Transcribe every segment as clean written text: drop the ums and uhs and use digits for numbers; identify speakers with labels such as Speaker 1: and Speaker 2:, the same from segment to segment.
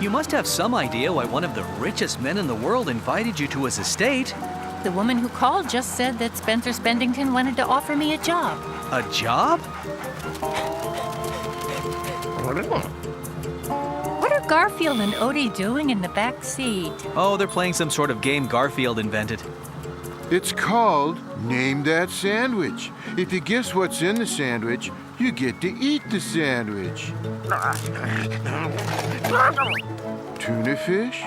Speaker 1: You must have some idea why one of the richest men in the world invited you to his estate.
Speaker 2: The woman who called just said that Spencer Spendington wanted to offer me a job.
Speaker 1: A job?
Speaker 2: What are Garfield and Odie doing in the back seat?
Speaker 1: Oh, they're playing some sort of game Garfield invented.
Speaker 3: It's called Name That Sandwich. If you guess what's in the sandwich, you get to eat the sandwich. Tuna fish?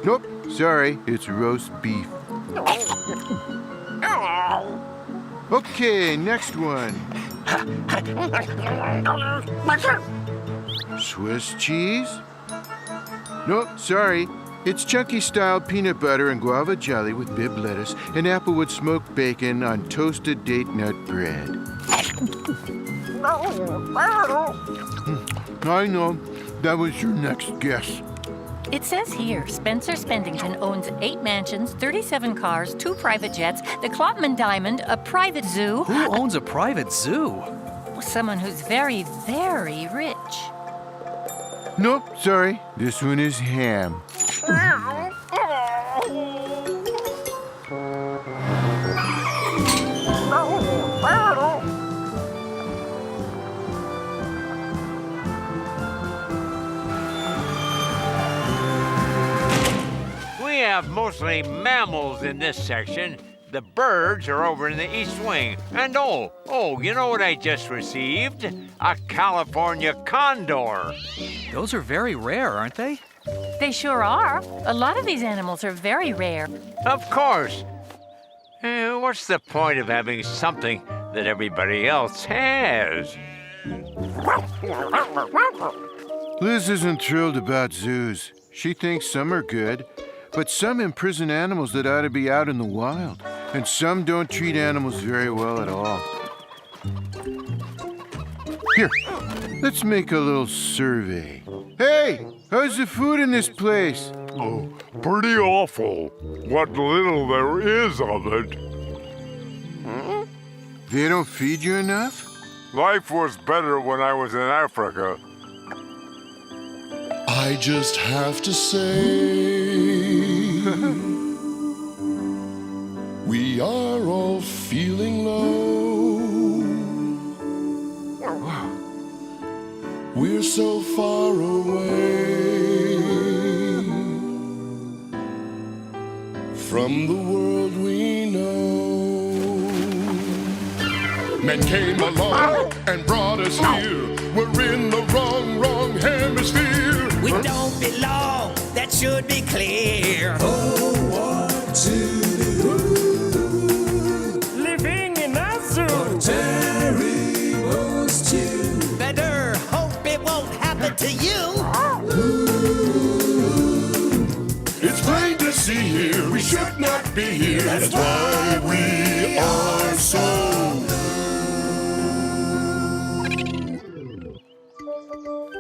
Speaker 3: Nope, sorry, it's roast beef. Okay, next one. Swiss cheese? Nope, sorry. It's chunky-style peanut butter and guava jelly with bib lettuce and applewood smoked bacon on toasted date nut bread. I know. That was your next guess.
Speaker 2: It says here, Spencer Spendington owns 8 mansions, 37 cars, 2 private jets, the Klopman Diamond, a private zoo.
Speaker 1: Who owns a private zoo?
Speaker 2: Someone who's very, very rich.
Speaker 3: Nope, sorry. This one is ham.
Speaker 4: We have mostly mammals in this section. The birds are over in the east wing. And you know what I just received? A California condor.
Speaker 1: Those are very rare, aren't they?
Speaker 2: They sure are. A lot of these animals are very rare.
Speaker 4: Of course. What's the point of having something that everybody else has?
Speaker 3: Liz isn't thrilled about zoos. She thinks some are good, but some imprison animals that ought to be out in the wild. And some don't treat animals very well at all. Here, let's make a little survey. Hey, how's the food in this place?
Speaker 5: Oh, pretty awful. What little there is of it.
Speaker 3: They don't feed you enough?
Speaker 5: Life was better when I was in Africa.
Speaker 6: I just have to say, we are all feeling low. We're so far away from the world we know. Men came along and brought us here. We're in the wrong hemisphere.
Speaker 7: We don't belong, that should be clear.
Speaker 6: Oh, what to do?
Speaker 7: Living in a zoo.
Speaker 6: Terrible stew.
Speaker 7: Better hope it won't happen to you.
Speaker 6: It's plain to see here, we should not be here. That's why we are so.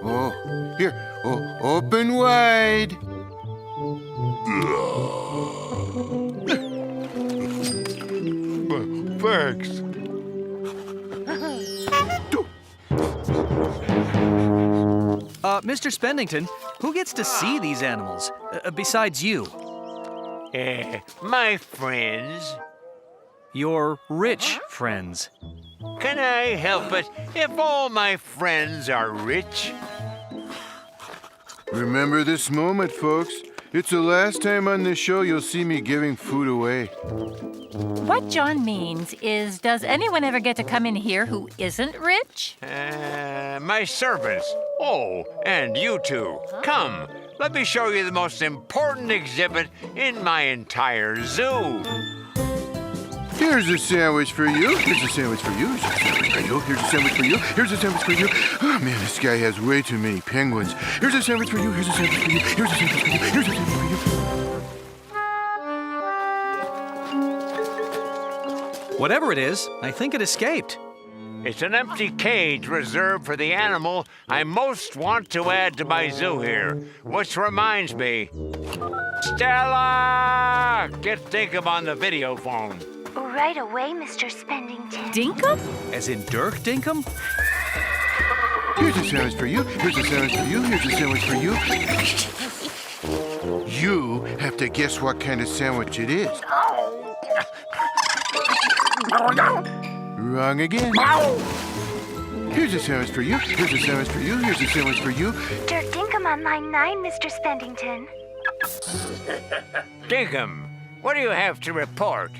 Speaker 3: Oh, here, open wide.
Speaker 5: Thanks.
Speaker 1: Mr. Spendington, who gets to see these animals, besides you?
Speaker 4: My friends.
Speaker 1: Your rich friends.
Speaker 4: Can I help it if all my friends are rich?
Speaker 3: Remember this moment, folks. It's the last time on this show you'll see me giving food away.
Speaker 2: What John means is, does anyone ever get to come in here who isn't rich?
Speaker 4: My servants. Oh, and you two. Come, let me show you the most important exhibit in my entire zoo.
Speaker 3: Here's a sandwich for you. Here's a sandwich for you. Here's a sandwich for you. Here's a sandwich for you. Oh, man, this guy has way too many penguins. Here's a sandwich for you. Here's a sandwich for you. Here's a sandwich for you. Here's a sandwich for you.
Speaker 1: Whatever it is, I think it escaped.
Speaker 4: It's an empty cage reserved for the animal I most want to add to my zoo here. Which reminds me, Stella! Get Dinkum on the video phone.
Speaker 8: Right away, Mr. Spendington.
Speaker 2: Dinkum?
Speaker 1: As in Dirk Dinkum?
Speaker 3: Here's a sandwich for you. Here's a sandwich for you. Here's a sandwich for you. You have to guess what kind of sandwich it is. Wrong again. Here's a sandwich for you. Here's a sandwich for you. Here's a sandwich for you.
Speaker 8: Dirk Dinkum on line 9, Mr. Spendington.
Speaker 4: Dinkum, what do you have to report?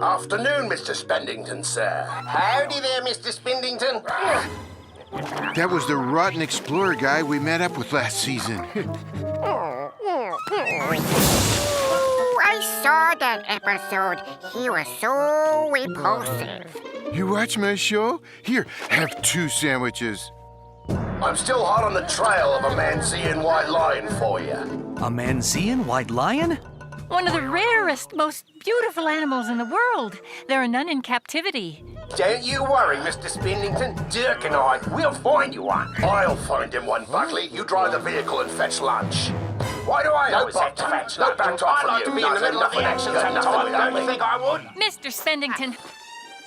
Speaker 9: Afternoon, Mr. Spendington, sir. Howdy there, Mr. Spendington.
Speaker 3: That was the rotten explorer guy we met up with last season.
Speaker 10: Ooh, I saw that episode. He was so repulsive.
Speaker 3: You watch my show? Here, have 2 sandwiches.
Speaker 9: I'm still hot on the trail of a Manzean white lion for you.
Speaker 1: A Manzean white lion?
Speaker 2: One of the rarest, most beautiful animals in the world. There are none in captivity.
Speaker 9: Don't you worry, Mr. Spendington. Dirk and I, we'll find you one. I'll find him one, Buckley. You drive the vehicle and fetch lunch. Why do I always have to fetch lunch? No back talk from you. To be in the middle of the action sometimes. Don't you think I would?
Speaker 2: Mr. Spendington,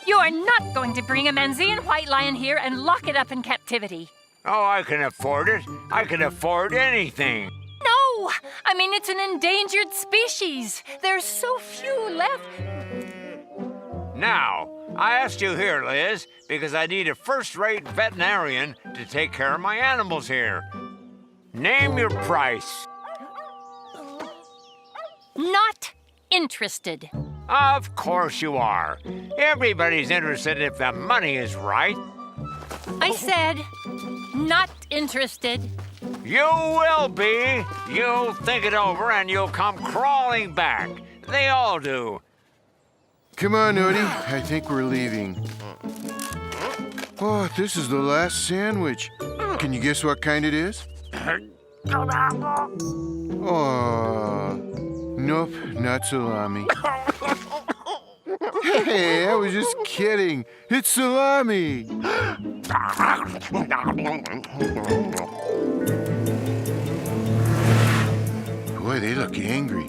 Speaker 2: you are not going to bring a Manzean white lion here and lock it up in captivity.
Speaker 4: Oh, I can afford it. I can afford anything.
Speaker 2: No! I mean, it's an endangered species. There's so few left.
Speaker 4: Now, I asked you here, Liz, because I need a first-rate veterinarian to take care of my animals here. Name your price.
Speaker 2: Not interested.
Speaker 4: Of course you are. Everybody's interested if the money is right.
Speaker 2: I said, not interested.
Speaker 4: You will be. You'll think it over and you'll come crawling back. They all do.
Speaker 3: Come on, Odie. I think we're leaving. Oh, this is the last sandwich. Can you guess what kind it is? Oh, nope, not salami. Hey, I was just kidding. It's salami. Boy, they look angry.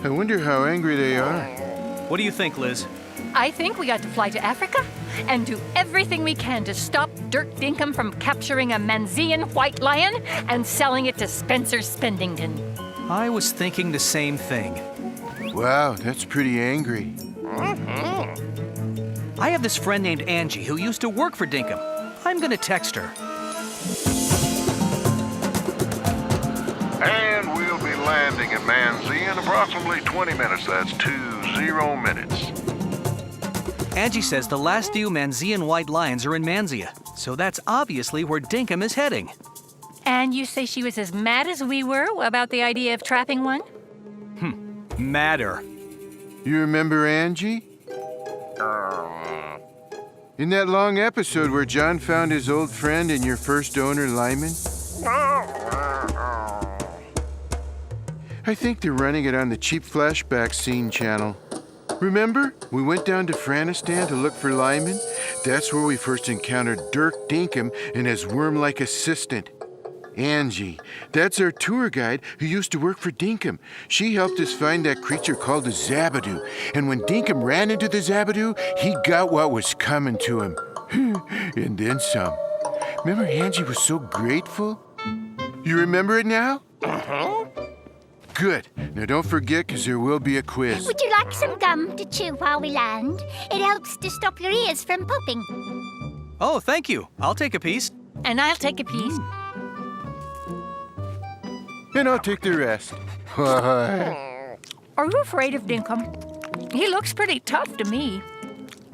Speaker 3: I wonder how angry they are.
Speaker 1: What do you think, Liz?
Speaker 2: I think we ought to fly to Africa and do everything we can to stop Dirk Dinkum from capturing a Manzean white lion and selling it to Spencer Spendington.
Speaker 1: I was thinking the same thing.
Speaker 3: Wow, that's pretty angry.
Speaker 1: I have this friend named Angie who used to work for Dinkum. I'm gonna text her.
Speaker 5: And we'll be landing in Manzia in approximately 20 minutes. That's 20 minutes.
Speaker 1: Angie says the last few Manzean white lions are in Manzia, so that's obviously where Dinkum is heading.
Speaker 2: And you say she was as mad as we were about the idea of trapping one?
Speaker 1: Madder.
Speaker 3: You remember Angie? In that long episode where John found his old friend and your first owner, Lyman? I think they're running it on the cheap flashback scene channel. Remember? We went down to Franistan to look for Lyman. That's where we first encountered Dirk Dinkum and his worm-like assistant, Angie. That's our tour guide who used to work for Dinkum. She helped us find that creature called the Zabadoo. And when Dinkum ran into the Zabadoo, he got what was coming to him. And then some. Remember Angie was so grateful? You remember it now? Good. Now don't forget, because there will be a quiz.
Speaker 8: Would you like some gum to chew while we land? It helps to stop your ears from popping.
Speaker 1: Oh, thank you. I'll take a piece.
Speaker 2: And I'll take a piece.
Speaker 3: And I'll take the rest.
Speaker 2: Are you afraid of Dinkum? He looks pretty tough to me.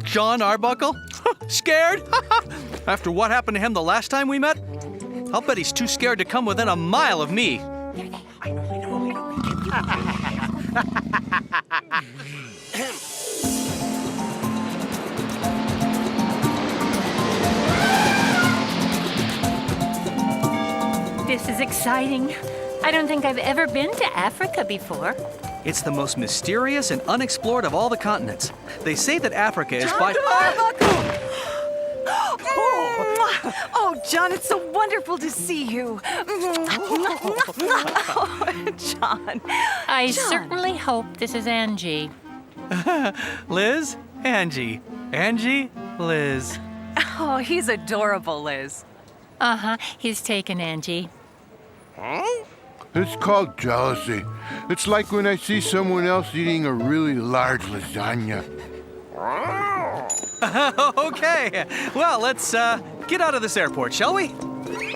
Speaker 1: John Arbuckle? Scared? After what happened to him the last time we met? I'll bet he's too scared to come within a mile of me.
Speaker 2: This is exciting. I don't think I've ever been to Africa before.
Speaker 1: It's the most mysterious and unexplored of all the continents. They say that Africa is by...
Speaker 11: Oh, John, it's so wonderful to see you. Oh, John.
Speaker 2: I certainly hope this is Angie.
Speaker 1: Liz? Angie. Angie? Liz.
Speaker 11: Oh, he's adorable, Liz.
Speaker 2: Uh-huh. He's taken, Angie.
Speaker 3: It's called jealousy. It's like when I see someone else eating a really large lasagna.
Speaker 1: Okay. Well, let's get out of this airport, shall we?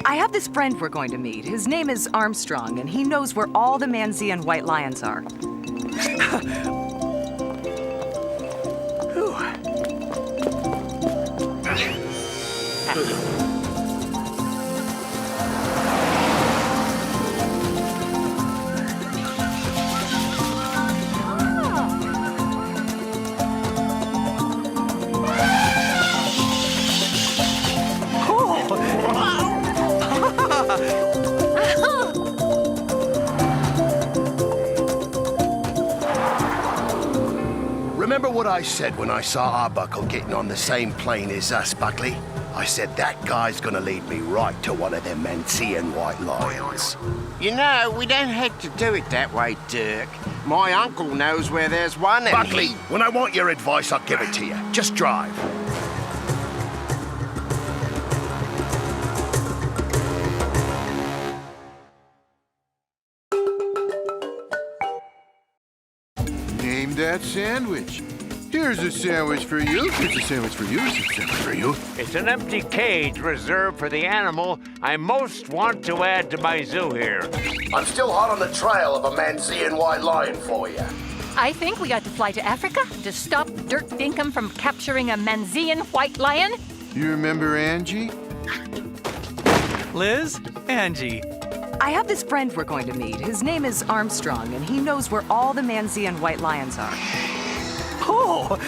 Speaker 11: I have this friend we're going to meet. His name is Armstrong, and he knows where all the Manzean white lions are.
Speaker 9: Remember what I said when I saw Arbuckle getting on the same plane as us, Buckley? I said that guy's gonna lead me right to one of them Manzean white lions.
Speaker 10: You know, we don't have to do it that way, Dirk. My uncle knows where there's one and
Speaker 9: Buckley, when I want your advice, I'll give it to you. Just drive.
Speaker 3: Name that sandwich. Here's a sandwich for you. Here's a sandwich for you. Here's a sandwich for you.
Speaker 4: It's an empty cage reserved for the animal I most want to add to my zoo here.
Speaker 9: I'm still hot on the trail of a Manzean white lion for you.
Speaker 2: I think we got to fly to Africa to stop Dirk Dinkum from capturing a Manzean white lion.
Speaker 3: You remember Angie?
Speaker 1: Liz, Angie.
Speaker 11: I have this friend we're going to meet. His name is Armstrong, and he knows where all the Manzean white lions are.
Speaker 1: Oh,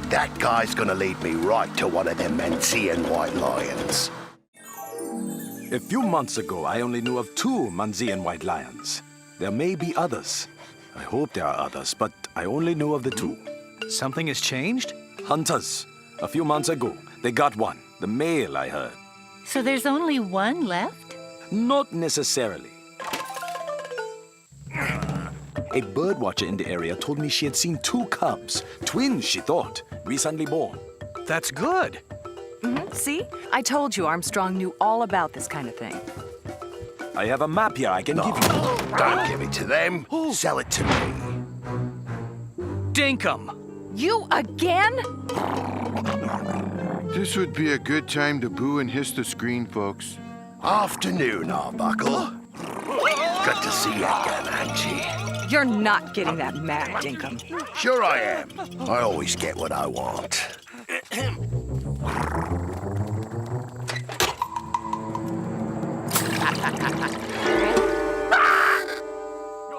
Speaker 9: That guy's gonna lead me right to one of them Manzean white lions.
Speaker 12: A few months ago, I only knew of 2 Manzean white lions. There may be others. I hope there are others, but I only knew of the 2.
Speaker 1: something has changed?
Speaker 12: Hunters. A few months ago, they got one. The male, I heard.
Speaker 2: So there's only one left?
Speaker 12: Not necessarily. A bird watcher in the area told me she had seen 2 cubs. Twins, she thought, recently born.
Speaker 1: That's good.
Speaker 11: See? I told you Armstrong knew all about this kind of thing.
Speaker 12: I have a map here I can give you.
Speaker 9: Don't give it to them. Sell it to me.
Speaker 1: Dinkum.
Speaker 11: You again?
Speaker 3: This would be a good time to boo and hiss the screen, folks.
Speaker 9: Afternoon, Arbuckle. Good to see you again, Angie.
Speaker 11: You're not getting that mad, Dinkum.
Speaker 9: Sure I am. I always get what I want.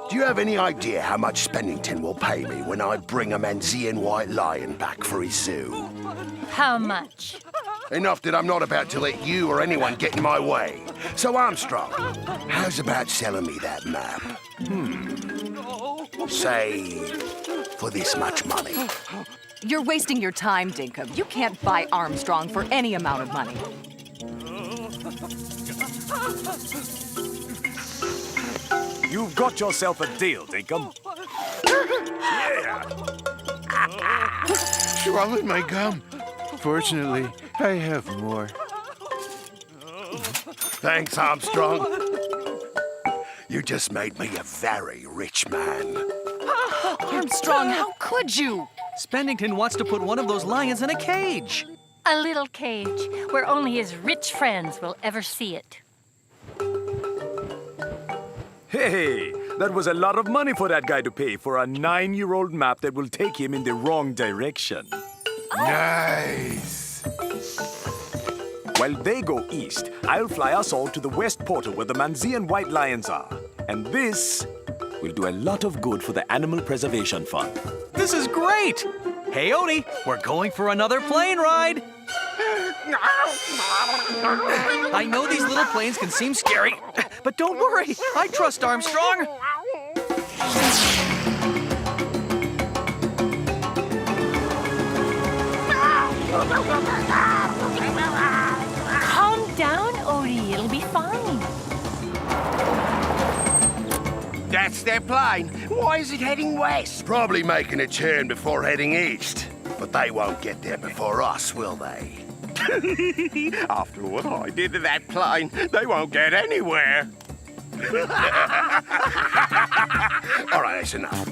Speaker 9: Do you have any idea how much Spennington will pay me when I bring a Manzean white lion back for his zoo?
Speaker 2: How much?
Speaker 9: Enough that I'm not about to let you or anyone get in my way. So Armstrong, how's about selling me that map? Say, for this much money.
Speaker 11: You're wasting your time, Dinkum. You can't buy Armstrong for any amount of money.
Speaker 12: You've got yourself a deal, Dinkum.
Speaker 3: Swallowed my gum. Fortunately, I have more.
Speaker 9: Thanks, Armstrong. You just made me a very rich man.
Speaker 11: Armstrong, how could you?
Speaker 1: Spennington wants to put one of those lions in a cage.
Speaker 2: A little cage where only his rich friends will ever see it.
Speaker 12: Hey, that was a lot of money for that guy to pay for a 9-year-old map that will take him in the wrong direction.
Speaker 3: Nice.
Speaker 12: While they go east, I'll fly us all to the west portal where the Manzean white lions are. And this will do a lot of good for the Animal Preservation Fund.
Speaker 1: This is great. Hey, Odie, we're going for another plane ride. I know these little planes can seem scary, but don't worry. I trust Armstrong.
Speaker 2: Calm down, Odie. It'll be fine.
Speaker 10: That's their plane. Why is it heading west?
Speaker 9: Probably making a turn before heading east. But they won't get there before us, will they?
Speaker 10: After what I did to that plane, they won't get anywhere.
Speaker 9: All right, that's enough.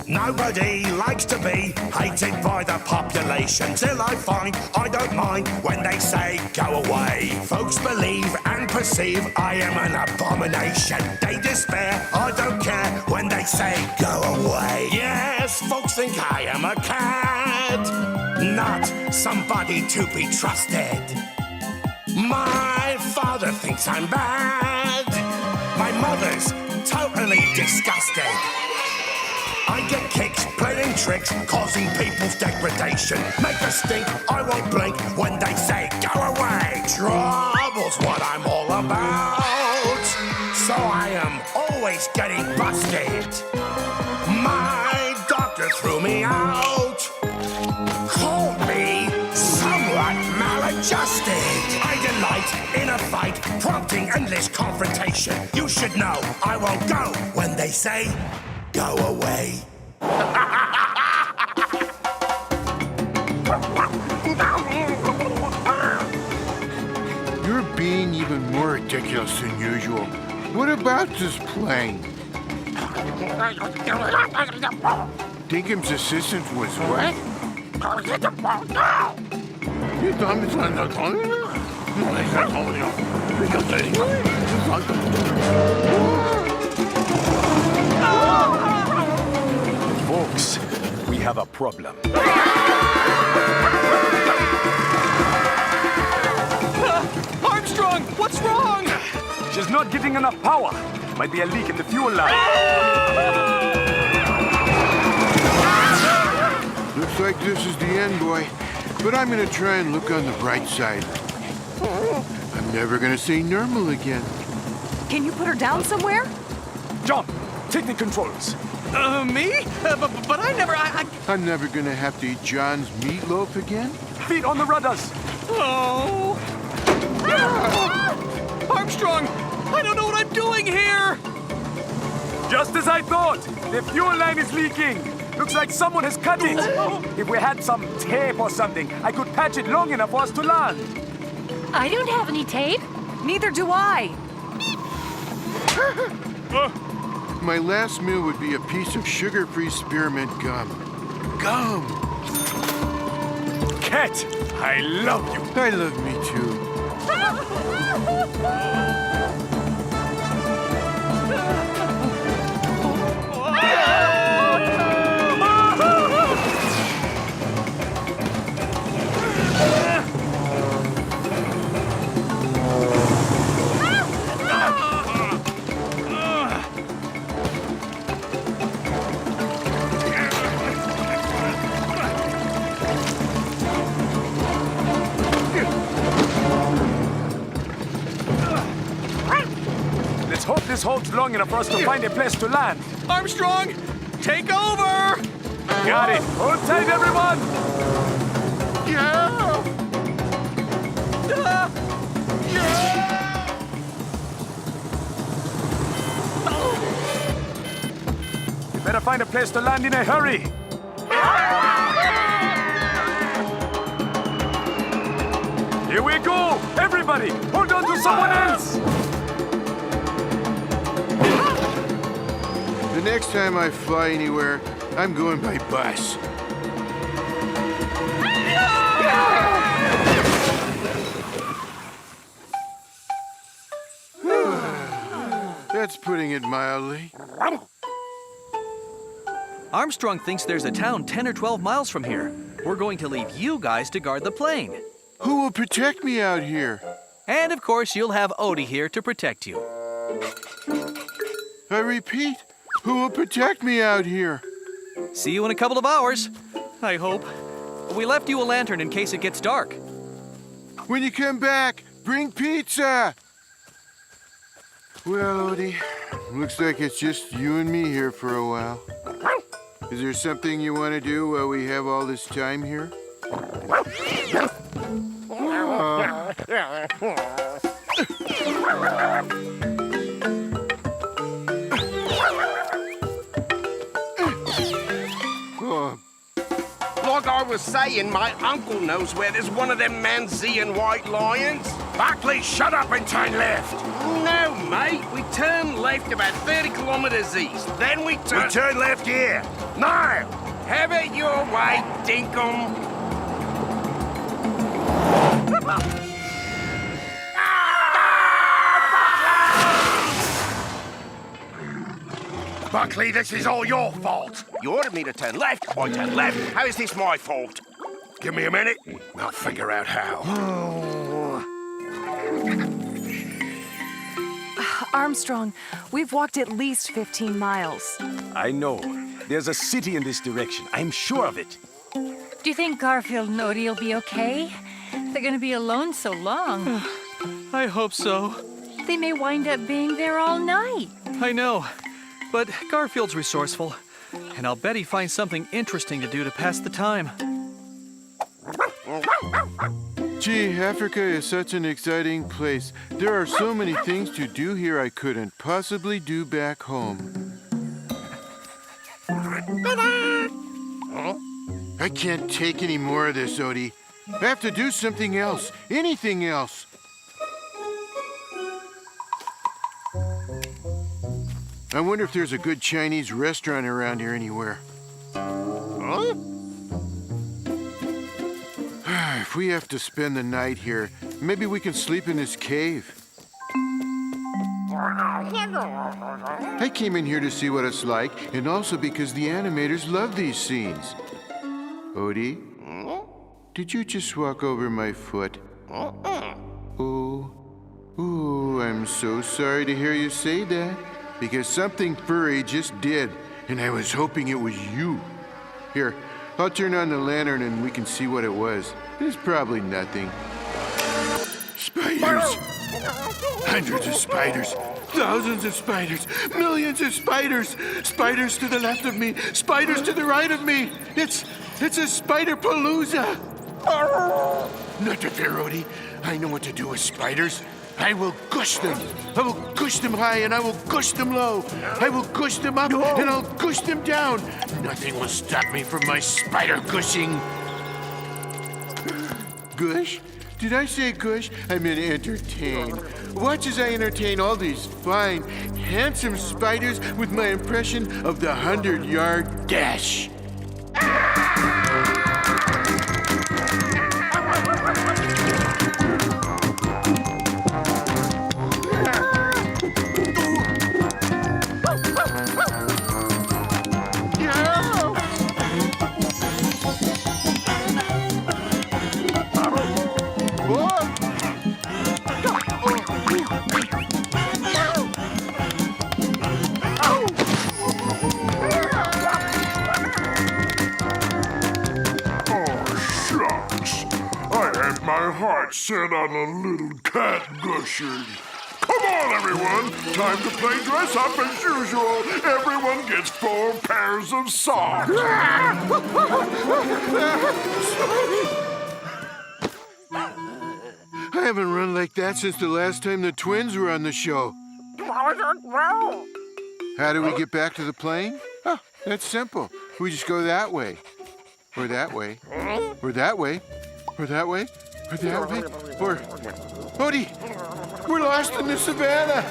Speaker 6: Nobody likes to be hated by the population. Till I find I don't mind when they say go away. Folks believe and perceive I am an abomination. They despair, I don't care when they say go away. Yes, folks think I am a cad, not somebody to be trusted. My father thinks I'm bad. My mother's totally disgusted. I get kicks, playing tricks, causing people's degradation. Make a stink, I won't blink when they say go away. Trouble's what I'm all about, so I am always getting busted. My doctor threw me out, called me somewhat maladjusted. I delight in a fight, prompting endless confrontation. You should know I won't go when they say go away.
Speaker 3: You're being even more ridiculous than usual. What about this plane? Dinkham's assistant was what?
Speaker 12: Folks, we have a problem.
Speaker 1: Armstrong, what's wrong?
Speaker 12: She's not getting enough power. Might be a leak in the fuel line.
Speaker 3: Looks like this is the end, boy. But I'm gonna try and look on the bright side. I'm never gonna say normal again.
Speaker 11: Can you put her down somewhere?
Speaker 12: John, take the controls.
Speaker 1: Me? But I never...
Speaker 3: I'm never gonna have to eat John's meatloaf again.
Speaker 12: Feet on the rudders.
Speaker 1: Oh! Armstrong! I don't know what I'm doing here!
Speaker 12: Just as I thought! The fuel line is leaking! Looks like someone has cut it! If we had some tape or something, I could patch it long enough for us to land!
Speaker 2: I don't have any tape.
Speaker 11: Neither do I.
Speaker 3: My last meal would be a piece of sugar-free spearmint gum. Gum!
Speaker 12: Cat, I love you!
Speaker 3: I love me too.
Speaker 12: Let's hope this holds long enough for us to find a place to land.
Speaker 1: Armstrong, take over!
Speaker 12: Got it. Hold tight, everyone!
Speaker 3: Yeah!
Speaker 12: We better find a place to land in a hurry. Here we go! Everybody, hold on to someone else!
Speaker 3: The next time I fly anywhere, I'm going by bus. That's putting it mildly.
Speaker 1: Armstrong thinks there's a town 10 or 12 miles from here. We're going to leave you guys to guard the plane.
Speaker 3: Who will protect me out here?
Speaker 1: And of course, you'll have Odie here to protect you.
Speaker 3: I repeat, who will protect me out here?
Speaker 1: See you in a couple of hours, I hope. We left you a lantern in case it gets dark.
Speaker 3: When you come back, bring pizza! Well, Odie, looks like it's just you and me here for a while. Is there something you want to do while we have all this time here?
Speaker 10: Like I was saying, my uncle knows where there's one of them Manzean white lions.
Speaker 6: Buckley, shut up and turn left.
Speaker 10: No, mate. We turn left about 30 kilometers east. Then we turn...
Speaker 6: We turn left here. Now!
Speaker 10: Have it your way, dinkum.
Speaker 6: Buckley, this is all your fault.
Speaker 10: You ordered me to turn left. I turn left. How is this my fault?
Speaker 6: Give me a minute. I'll figure out how.
Speaker 11: Armstrong, we've walked at least 15 miles.
Speaker 12: I know. There's a city in this direction. I'm sure of it.
Speaker 2: Do you think Garfield and Odie will be okay? They're gonna be alone so long.
Speaker 1: I hope so.
Speaker 2: They may wind up being there all night.
Speaker 1: I know. But Garfield's resourceful, and I'll bet he finds something interesting to do to pass the time.
Speaker 3: Gee, Africa is such an exciting place. There are so many things to do here I couldn't possibly do back home. I can't take any more of this, Odie. I have to do something else. Anything else. I wonder if there's a good Chinese restaurant around here anywhere. Huh? If we have to spend the night here, maybe we can sleep in this cave. I came in here to see what it's like, and also because the animators love these scenes. Odie, did you just walk over my foot? Oh, I'm so sorry to hear you say that. Because something furry just did, and I was hoping it was you. Here, I'll turn on the lantern and we can see what it was. It's probably nothing. Spiders! Hundreds of spiders! Thousands of spiders! Millions of spiders! Spiders to the left of me! Spiders to the right of me! It's a spider-palooza! Not to fear, Odie. I know what to do with spiders. I will gush them. I will gush them high and I will gush them low. I will gush them up and I'll gush them down. Nothing will stop me from my spider gushing. Gush? Did I say gush? I meant entertain. Watch as I entertain all these fine, handsome spiders with my impression of the 100-yard dash.
Speaker 5: My heart set on a little cat gushers. Come on, everyone. Time to play dress up as usual. Everyone gets 4 pairs of socks.
Speaker 3: I haven't run like that since the last time the twins were on the show. How do we get back to the plane? Oh, that's simple. We just go that way. Or that way. Or that way. Or that way. Or that way. Or... Odie! We're lost in the savannah!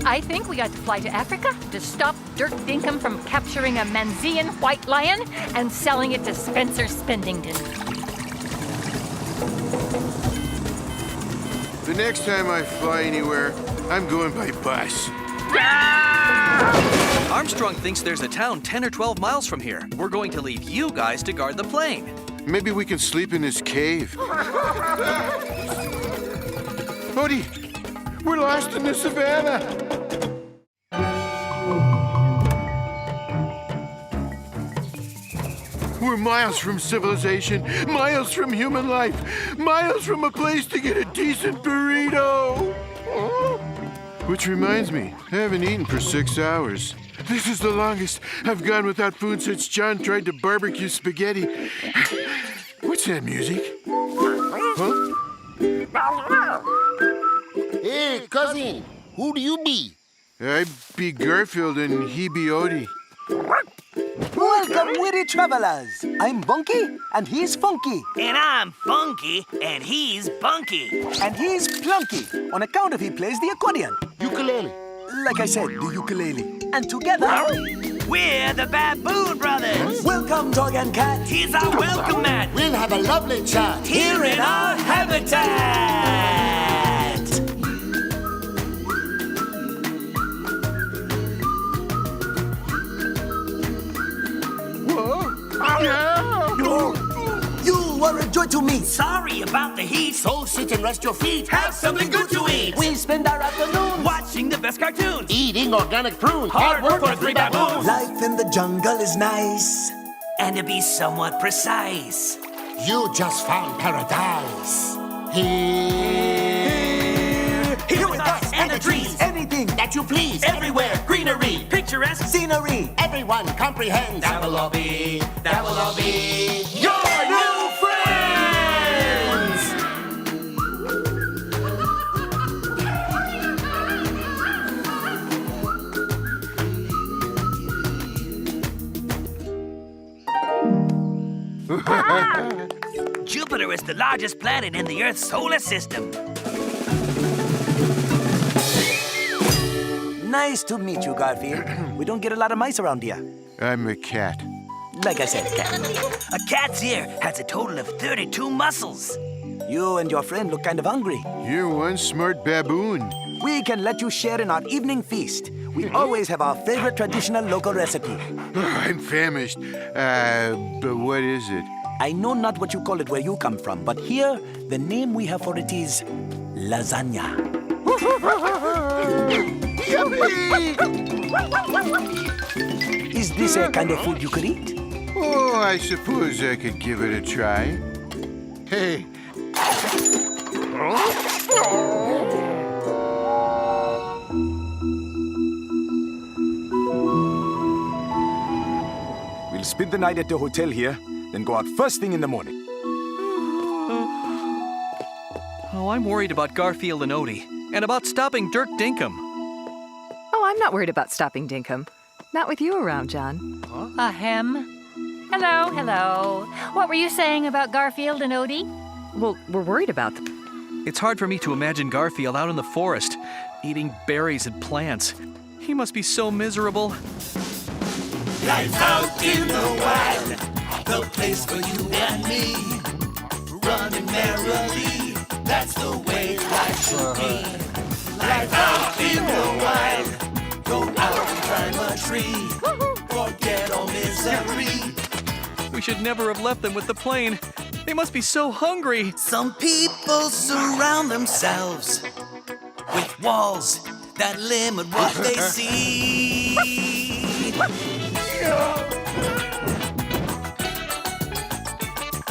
Speaker 2: I think we got to fly to Africa to stop Dirk Dinkum from capturing a Manzean white lion and selling it to Spencer Spendington.
Speaker 3: The next time I fly anywhere, I'm going by bus.
Speaker 1: Armstrong thinks there's a town 10 or 12 miles from here. We're going to leave you guys to guard the plane.
Speaker 3: Maybe we can sleep in this cave. Odie, we're lost in the savannah. We're miles from civilization, miles from human life, miles from a place to get a decent burrito. Which reminds me, I haven't eaten for 6 hours. This is the longest I've gone without food since John tried to barbecue spaghetti. What's that music? Huh?
Speaker 10: Hey, cousin,
Speaker 9: Who do you be?
Speaker 3: I be Garfield and he be Odie.
Speaker 13: Welcome, witty travelers. I'm Bunky, and he's Funky.
Speaker 7: And I'm Funky, and he's Bunky.
Speaker 13: And he's Plunky, on account of he plays the accordion.
Speaker 9: Ukulele.
Speaker 13: Like I said, the ukulele. And together...
Speaker 7: We're the Baboon Brothers.
Speaker 13: Welcome, dog and cat.
Speaker 7: Here's our welcome mat.
Speaker 9: We'll have a lovely chat.
Speaker 7: Here in our habitat.
Speaker 13: You are a joy to me.
Speaker 7: Sorry about the heat.
Speaker 9: So sit and rest your feet.
Speaker 7: Have something good to eat.
Speaker 13: We spend our afternoon
Speaker 7: Watching the best cartoons.
Speaker 9: Eating organic prunes.
Speaker 7: Hard work for 3 baboons.
Speaker 13: Life in the jungle is nice.
Speaker 7: And to be somewhat precise.
Speaker 9: You just found paradise. Here.
Speaker 7: Here with us and the trees.
Speaker 13: Anything
Speaker 9: That you please.
Speaker 7: Everywhere, greenery, picturesque.
Speaker 13: scenery.
Speaker 9: Everyone comprehends.
Speaker 7: That will all be your new friends! Jupiter is the largest planet in the Earth's solar system.
Speaker 13: Nice to meet you, Garfield. We don't get a lot of mice around here.
Speaker 3: I'm a cat.
Speaker 13: Like I said, cat.
Speaker 7: A cat's ear has a total of 32 muscles.
Speaker 13: You and your friend look kind of hungry.
Speaker 3: You're one smart baboon.
Speaker 13: We can let you share in our evening feast. We always have our favorite traditional local recipe.
Speaker 3: I'm famished. But what is it?
Speaker 13: I know not what you call it where you come from, but here, the name we have for it is lasagna. Is this a kind of food you could eat?
Speaker 3: Oh, I suppose I could give it a try. Hey.
Speaker 12: We'll spend the night at the hotel here, then go out first thing in the morning.
Speaker 1: Oh, I'm worried about Garfield and Odie, and about stopping Dirk Dinkum.
Speaker 11: Oh, I'm not worried about stopping Dinkum. Not with you around, John.
Speaker 2: Ahem. Hello, hello. What were you saying about Garfield and Odie?
Speaker 11: Well, we're worried about them.
Speaker 1: It's hard for me to imagine Garfield out in the forest, eating berries and plants. He must be so miserable.
Speaker 7: Life out in the wild, the place for you and me. Running merrily, that's the way life should be. Life out in the wild, go out and climb a tree. Forget all misery.
Speaker 1: We should never have left them with the plane. They must be so hungry.
Speaker 7: Some people surround themselves with walls that limit what they see.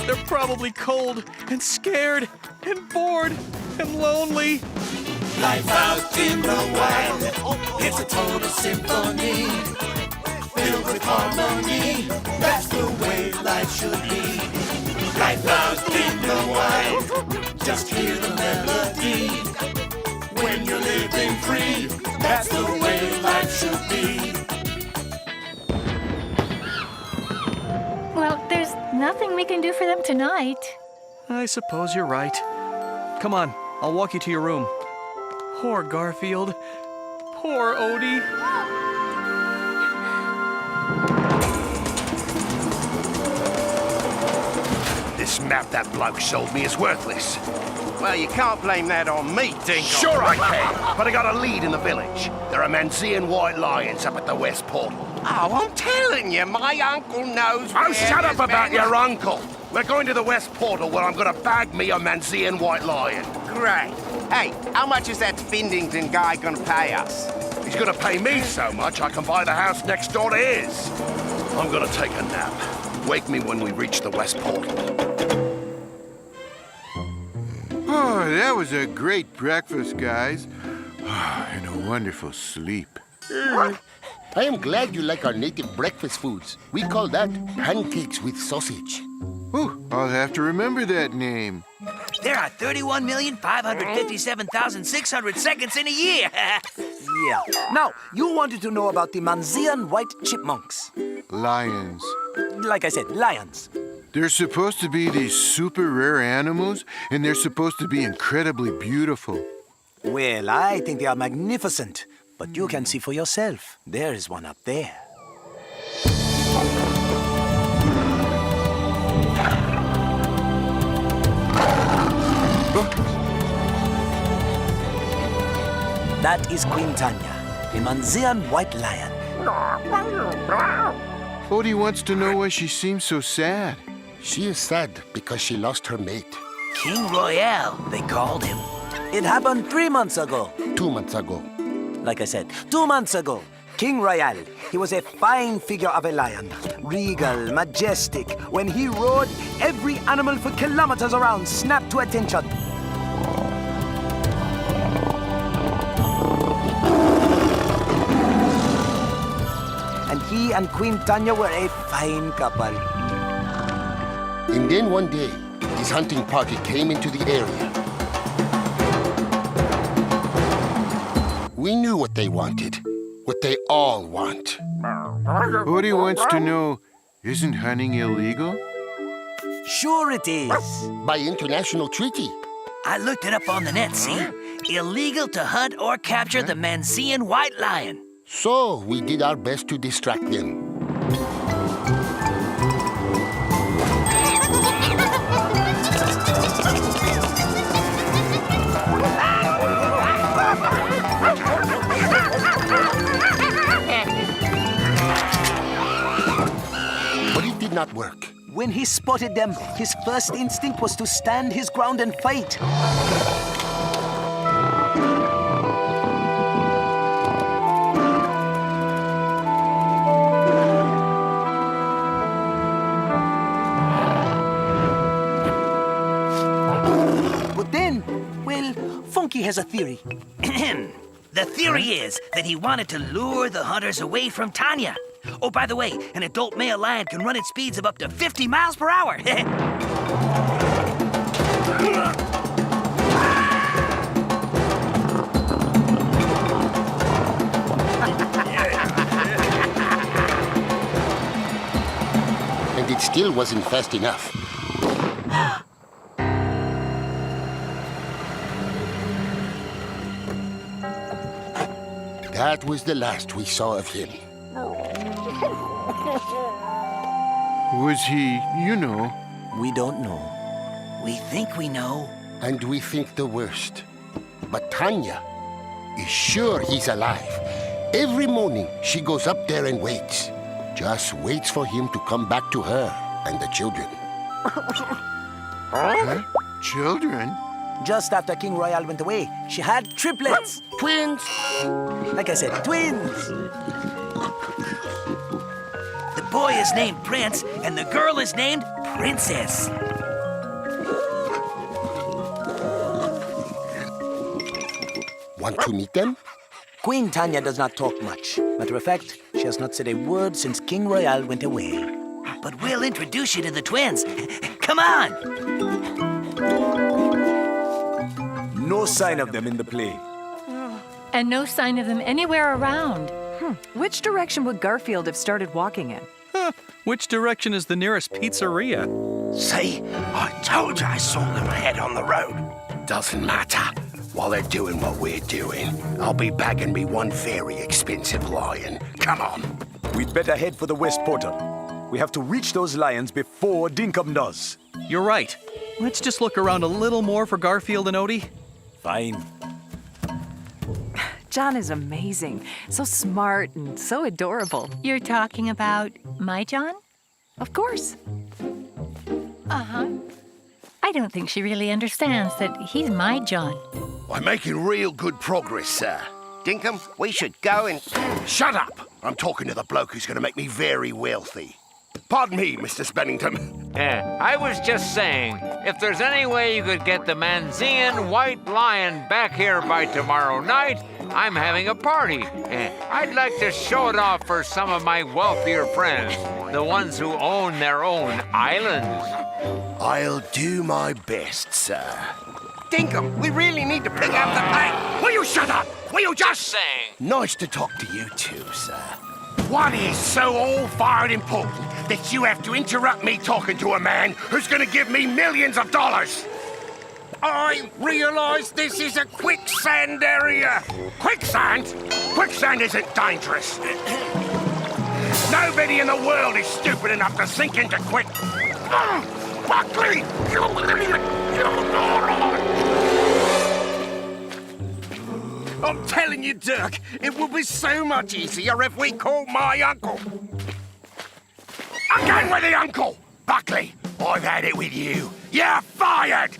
Speaker 1: They're probably cold and scared and bored and lonely.
Speaker 7: Life out in the wild, it's a total symphony, filled with harmony. That's the way life should be. Life out in the wild, just hear the melody. When you're living free, that's the way life should be.
Speaker 2: Well, there's nothing we can do for them tonight.
Speaker 1: I suppose you're right. Come on, I'll walk you to your room. Poor Garfield. Poor Odie.
Speaker 9: This map that bloke sold me is worthless.
Speaker 10: Well, you can't blame that on me, Dinkum.
Speaker 9: Sure I can, but I got a lead in the village. There are Manzean white lions up at the west portal.
Speaker 10: Oh, I'm telling you, my uncle knows
Speaker 9: Oh,
Speaker 10: where
Speaker 9: shut up
Speaker 10: there's
Speaker 9: about
Speaker 10: men-
Speaker 9: your uncle. We're going to the west portal where I'm going to bag me a Manzean white lion.
Speaker 10: Great. Hey, how much is that Findington guy gonna pay us?
Speaker 9: He's going to pay me so much I can buy the house next door to his. I'm going to take a nap. Wake me when we reach the west portal.
Speaker 3: Oh, that was a great breakfast, guys. And a wonderful sleep.
Speaker 9: I am glad you like our native breakfast foods. We call that pancakes with sausage.
Speaker 3: Ooh, I'll have to remember that name.
Speaker 13: There are 31,557,600 seconds in a year. Yeah. Now, you wanted to know about the Manzean white chipmunks.
Speaker 3: Lions.
Speaker 13: Like I said, lions.
Speaker 3: They're supposed to be these super rare animals, and they're supposed to be incredibly beautiful.
Speaker 13: Well, I think they are magnificent. But you can see for yourself. There is one up there. That is Queen Tanya, a Manzean white lion.
Speaker 3: Odie wants to know why she seems so sad.
Speaker 9: She is sad because she lost her mate.
Speaker 13: King Royale, they called him. It happened 3 months ago.
Speaker 9: 2 months ago.
Speaker 13: Like I said, 2 months ago. King Royale, he was a fine figure of a lion. Regal, majestic. When he roared, every animal for kilometers around snapped to attention. And he and Queen Tanya were a fine couple.
Speaker 9: And then one day, his hunting party came into the area. We knew what they wanted. What they all want.
Speaker 3: Odie wants to know, isn't hunting illegal?
Speaker 13: Sure it is.
Speaker 9: By international treaty.
Speaker 13: I looked it up on the net, see? Illegal to hunt or capture the Manzean white lion.
Speaker 9: So we did our best to distract them. But it did not work.
Speaker 13: When he spotted them, his first instinct was to stand his ground and fight. But then, well, Funky has a theory. The theory is that he wanted to lure the hunters away from Tanya. Oh, by the way, an adult male lion can run at speeds of up to 50 miles per hour.
Speaker 9: And it still wasn't fast enough. That was the last we saw of him.
Speaker 3: Was he, you know?
Speaker 13: We don't know. We think we know.
Speaker 9: And we think the worst. But Tanya is sure he's alive. Every morning, she goes up there and waits. Just waits for him to come back to her and the children.
Speaker 3: Huh? Children?
Speaker 13: Just after King Royale went away, she had triplets.
Speaker 9: Twins.
Speaker 13: Like I said, twins. The boy is named Prince, and the girl is named Princess.
Speaker 9: Want to meet them?
Speaker 13: Queen Tanya does not talk much. Matter of fact, she has not said a word since King Royale went away. But we'll introduce you to the twins. Come on!
Speaker 12: No sign of them in the play.
Speaker 2: And no sign of them anywhere around.
Speaker 11: Which direction would Garfield have started walking in?
Speaker 1: Which direction is the nearest pizzeria?
Speaker 9: See, I told you I saw them ahead on the road. Doesn't matter. While they're doing what we're doing, I'll be bagging me one very expensive lion. Come on.
Speaker 12: We'd better head for the West Portal. We have to reach those lions before Dinkum does.
Speaker 1: You're right. Let's just look around a little more for Garfield and Odie.
Speaker 12: Fine.
Speaker 11: John is amazing. So smart and so adorable.
Speaker 2: You're talking about my John?
Speaker 11: Of course.
Speaker 2: Uh-huh. I don't think she really understands that he's my John.
Speaker 9: I'm making real good progress, sir.
Speaker 10: Dinkum, we should go and...
Speaker 9: Shut up! I'm talking to the bloke who's going to make me very wealthy. Pardon me, Mr. Spennington.
Speaker 4: I was just saying, if there's any way you could get the Manzean white lion back here by tomorrow night, I'm having a party. I'd like to show it off for some of my wealthier friends. the ones who own their own islands.
Speaker 9: I'll do my best, sir.
Speaker 10: Dinkum, we really need to pick up the pace.
Speaker 9: Will you shut up? Will you just
Speaker 4: Saying.
Speaker 9: Nice to talk to you too, sir. What is so all-fired important that you have to interrupt me talking to a man who's gonna give me millions of dollars? I realize this is a quicksand area. Quicksand? Quicksand isn't dangerous. Nobody in the world is stupid enough to sink into quick... Buckley! I'm telling you, Dirk, it would be so much easier if we called my uncle. Again with the uncle! Buckley, I've had it with you. You're fired!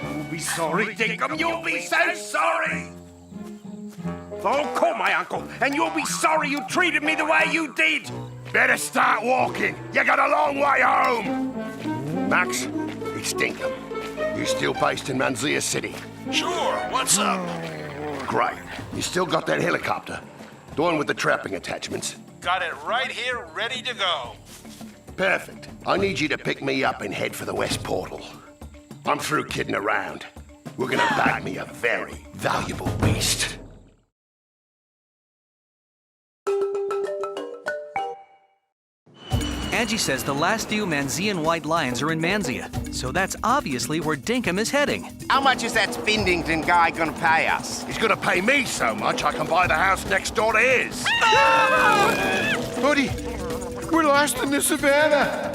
Speaker 9: You'll be sorry, Dinkum, you'll be so sorry! I'll call my uncle, and you'll be sorry you treated me the way you did! Better start walking. You got a long way home. Max, it's Dinkum. You still based in Manzia City?
Speaker 6: Sure, what's up?
Speaker 9: Great. You still got that helicopter? The one with the trapping attachments?
Speaker 6: Got it right here, ready to go.
Speaker 9: Perfect. I need you to pick me up and head for the West Portal. I'm through kidding around. We're gonna bag me a very valuable beast.
Speaker 1: Angie says the last few Manzean white lions are in Manzia, so that's obviously where Dinkum is heading.
Speaker 10: How much is that Spindington guy gonna pay us?
Speaker 9: He's gonna pay me so much I can buy the house next door to his.
Speaker 3: Buddy, we're lost in the savannah.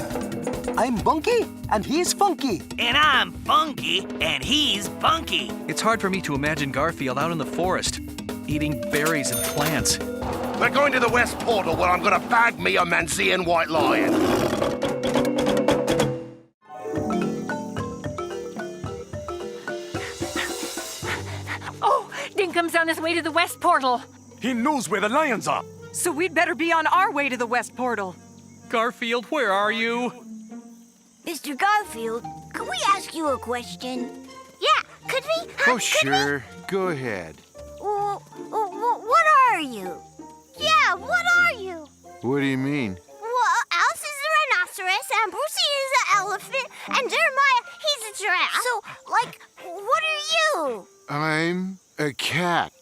Speaker 13: I'm Bunky, and he's Funky.
Speaker 7: And I'm Funky, and he's Bunky.
Speaker 1: It's hard for me to imagine Garfield out in the forest, eating berries and plants.
Speaker 9: We're going to the West Portal where I'm gonna bag me a Manzean white lion.
Speaker 2: Oh, Dinkum's on his way to the West Portal.
Speaker 12: He knows where the lions are.
Speaker 11: So we'd better be on our way to the West Portal.
Speaker 1: Garfield, where are you?
Speaker 8: Mr. Garfield, could we ask you a question? Yeah, could we?
Speaker 3: Oh, sure. Go ahead.
Speaker 8: What are you? Yeah, what are you?
Speaker 3: What do you mean?
Speaker 8: Well, Alice is a rhinoceros, and Brucey is an elephant, and Jeremiah, he's a giraffe. So, what are you?
Speaker 3: I'm a cat.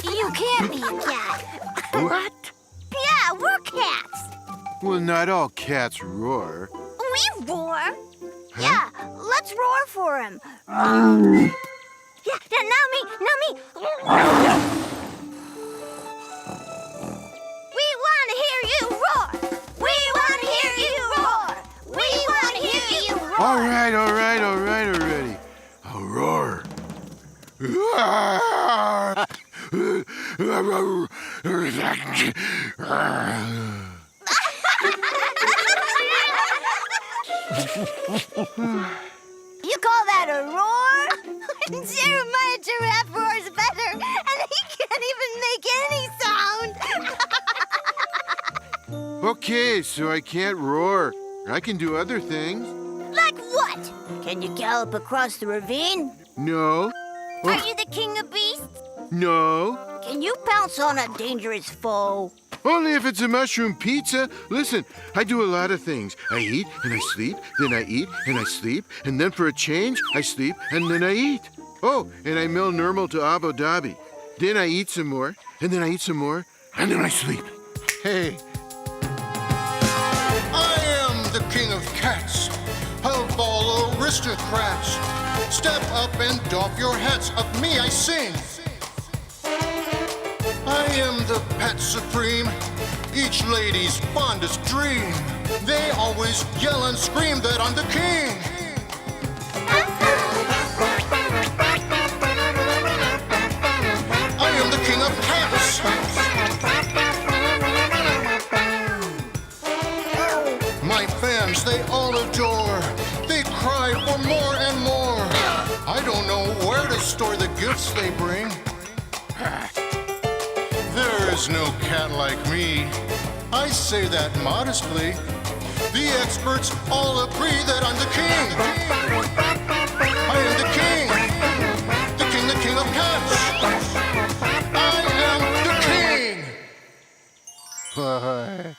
Speaker 8: You can't be a cat.
Speaker 3: What?
Speaker 8: Yeah, we're cats.
Speaker 3: Well, not all cats roar.
Speaker 8: We roar. Huh? Yeah, let's roar for him. Yeah, now me. We want to hear you roar. We want to hear you roar. We want to hear you roar.
Speaker 3: All right, already. I'll roar.
Speaker 8: You call that a roar? Jeremiah Giraffe roars better, and he can't even make any sound.
Speaker 3: Okay, so I can't roar. I can do other things.
Speaker 8: Like what? Can you gallop across the ravine?
Speaker 3: No.
Speaker 8: Are you the king of beasts?
Speaker 3: No.
Speaker 8: Can you pounce on a dangerous foe?
Speaker 3: Only if it's a mushroom pizza. Listen, I do a lot of things. I eat and I sleep, then I eat and I sleep, and then for a change, I sleep and then I eat. Oh, and I mill normal to Abu Dhabi. Then I eat some more, and then I eat some more, and then I sleep. Hey.
Speaker 14: I am the king of cats, of all aristocrats. Step up and doff your hats, of me I sing. I am the pet supreme, each lady's fondest dream. They always yell and scream that I'm the king. I am the king of cats. My fans, they all adore. They cry for more and more. I don't know where to store the gifts they bring. There is no cat like me. I say that modestly. The experts all agree that I'm the king. I am the king. The king of cats. I am the king.
Speaker 3: Bye.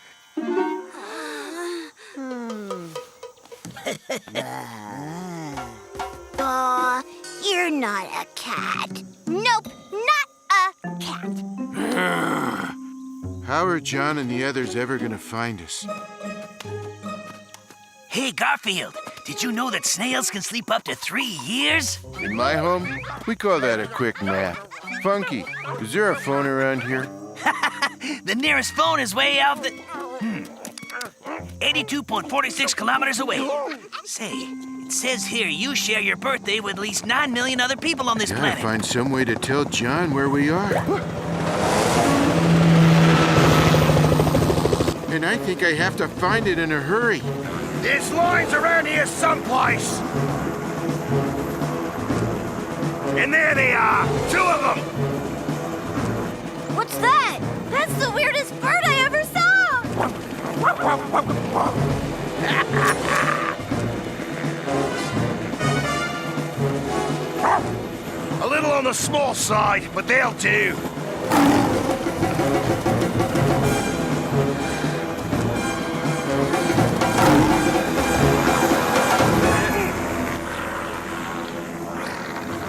Speaker 8: You're not a cat. Nope, not a cat.
Speaker 3: How are John and the others ever gonna find us?
Speaker 13: Hey, Garfield, did you know that snails can sleep up to 3 years?
Speaker 3: In my home, we call that a quick nap. Funky, is there a phone around here?
Speaker 13: The nearest phone is way out the... 82.46 kilometers away. Say, it says here you share your birthday with at least 9 million other people on this
Speaker 3: Gotta
Speaker 13: planet.
Speaker 3: find some way to tell John where we are. And I think I have to find it in a hurry.
Speaker 6: There's lines around here someplace. And there they are, 2 of them.
Speaker 8: What's that? That's the weirdest bird I ever saw.
Speaker 6: A little on the small side, but they'll do.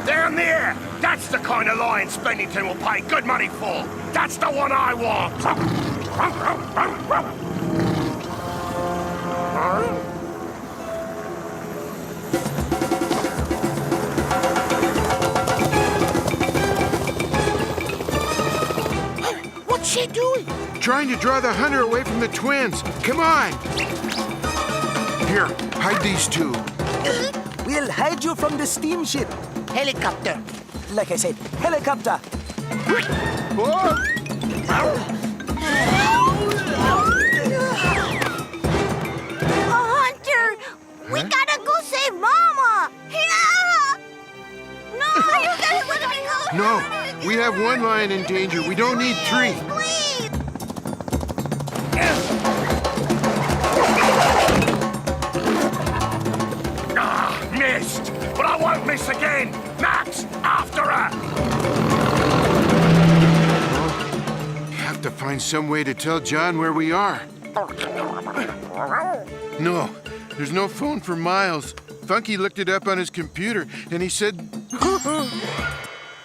Speaker 6: Down there! That's the kind of lion Spennington will pay good money for. That's the one I want.
Speaker 8: What's she doing?
Speaker 3: Trying to draw the hunter away from the twins. Come on! Here, hide these 2.
Speaker 15: We'll hide you from the steamship.
Speaker 13: Helicopter.
Speaker 15: Like I said, helicopter.
Speaker 8: Hunter! We gotta go save Mama! Yeah! No! You gotta let me go!
Speaker 3: No, we have 1 lion in danger. We don't need 3.
Speaker 8: Please!
Speaker 6: Missed! But I won't miss again! Max, after her!
Speaker 3: Have to find some way to tell John where we are. No, there's no phone for Miles. Funky looked it up on his computer, and he said...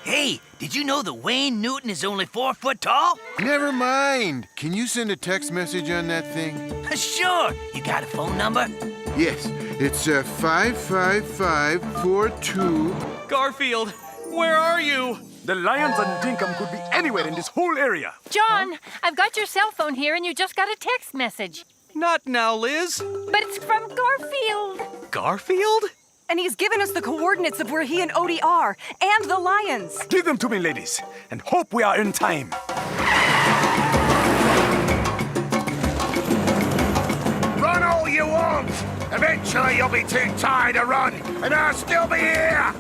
Speaker 13: Hey, did you know that Wayne Newton is only 4 foot tall?
Speaker 3: Never mind. Can you send a text message on that thing?
Speaker 13: Sure. You got a phone number?
Speaker 3: Yes, it's 55542.
Speaker 1: Garfield, where are you?
Speaker 12: The lions and Dinkum could be anywhere in this whole area.
Speaker 2: John, I've got your cell phone here and you just got a text message.
Speaker 1: Not now, Liz.
Speaker 2: But it's from Garfield.
Speaker 1: Garfield?
Speaker 11: And he's given us the coordinates of where he and Odie are, and the lions.
Speaker 12: Give them to me, ladies, and hope we are in time.
Speaker 6: Run all you want! Eventually you'll be too tired to run, and I'll still be here!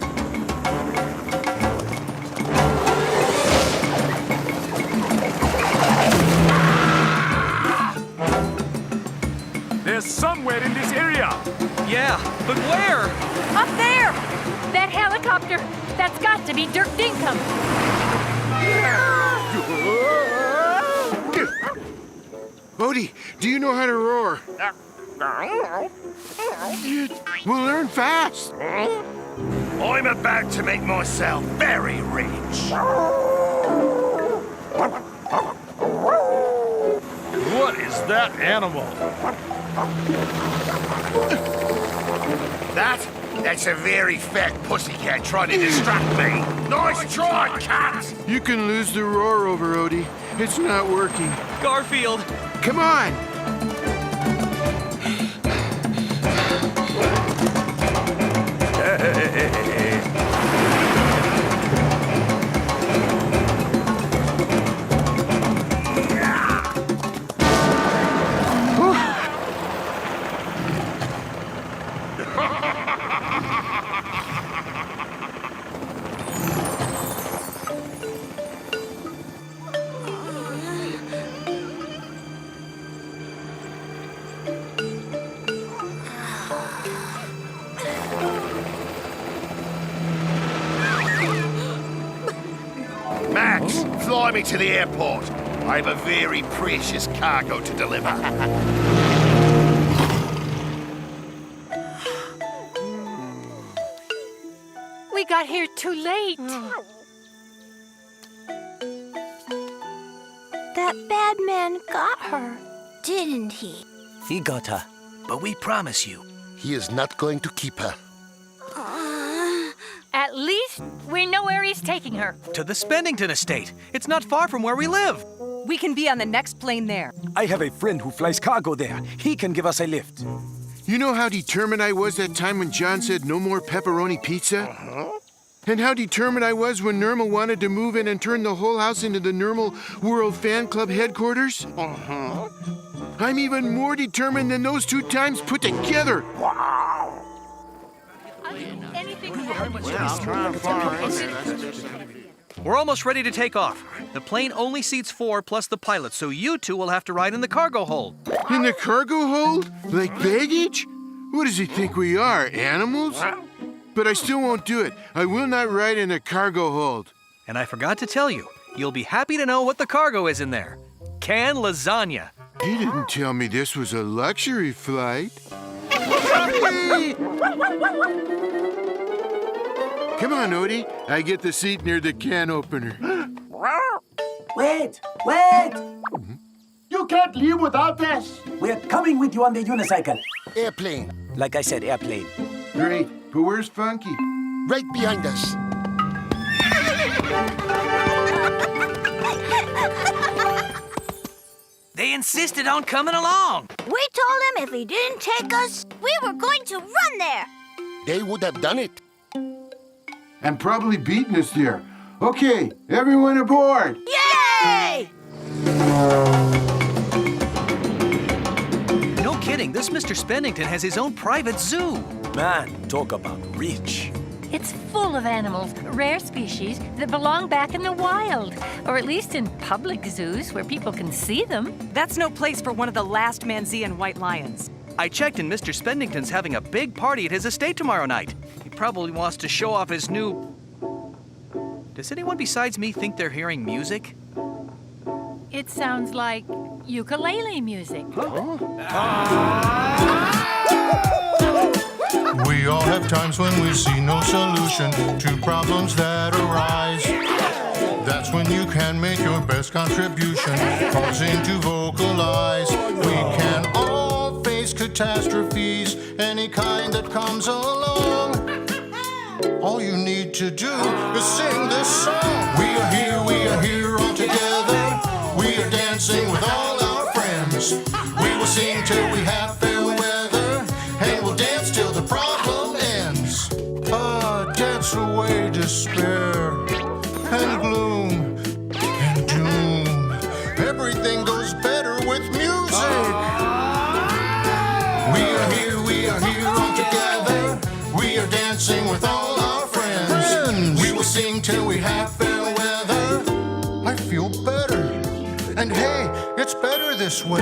Speaker 12: There's somewhere in this area.
Speaker 1: Yeah, but where?
Speaker 2: Up there! That helicopter! That's got to be Dirk Dinkum!
Speaker 3: Odie, do you know how to roar? We'll learn fast.
Speaker 6: I'm about to make myself very rich.
Speaker 1: What is that animal?
Speaker 6: That's a very fat pussycat trying to distract me. Nice try, cat!
Speaker 3: You can lose the roar over, Odie. It's not working.
Speaker 1: Garfield!
Speaker 3: Come on!
Speaker 6: Max, fly me to the airport. I have a very precious cargo to deliver.
Speaker 2: got here too late.
Speaker 8: That bad man got her, didn't he?
Speaker 15: He got her, but we promise you.
Speaker 16: He is not going to keep her.
Speaker 2: At least we know where he's taking her.
Speaker 1: To the Spendington estate. It's not far from where we live.
Speaker 11: We can be on the next plane there.
Speaker 12: I have a friend who flies cargo there. He can give us a lift.
Speaker 3: You know how determined I was that time when John said no more pepperoni pizza? And how determined I was when Nermal wanted to move in and turn the whole house into the Nermal World Fan Club headquarters? I'm even more determined than those 2 times put together.
Speaker 1: We're almost ready to take off. The plane only seats 4 plus the pilot, so you 2 will have to ride in the cargo hold.
Speaker 3: In the cargo hold? Like baggage? What does he think we are, animals? But I still won't do it. I will not ride in a cargo hold.
Speaker 1: And I forgot to tell you, you'll be happy to know what the cargo is in there. Canned lasagna.
Speaker 3: He didn't tell me this was a luxury flight. Come on, Odie. I get the seat near the can opener.
Speaker 15: Wait!
Speaker 16: You can't leave without us.
Speaker 15: We're coming with you on the unicycle.
Speaker 16: Airplane.
Speaker 15: Like I said, airplane.
Speaker 3: Great, but where's Funky?
Speaker 16: Right behind us.
Speaker 13: They insisted on coming along.
Speaker 8: We told him if he didn't take us, we were going to run there.
Speaker 16: They would have done it.
Speaker 3: And probably beaten us there. Okay, everyone aboard.
Speaker 8: Yay!
Speaker 1: No kidding, this Mr. Spendington has his own private zoo.
Speaker 12: Man, talk about rich.
Speaker 2: It's full of animals, rare species that belong back in the wild, or at least in public zoos where people can see them.
Speaker 11: That's no place for one of the last Manzean white lions.
Speaker 1: I checked and Mr. Spendington's having a big party at his estate tomorrow night. He probably wants to show off his new... Does anyone besides me think they're hearing music?
Speaker 2: It sounds like ukulele music.
Speaker 14: We all have times when we see no solution to problems that arise. That's when you can make your best contribution, pausing to vocalize. We can all face catastrophes, any kind that comes along. All you need to do is sing this song. We are here all together. We are dancing with all our friends. We will sing till we have fair weather, and we'll dance till the problem ends. Dance away despair and gloom and doom. Everything goes better with music. We are here all together. We are dancing with all our friends. We will sing till we have fair weather. I feel better. And hey, it's better this way.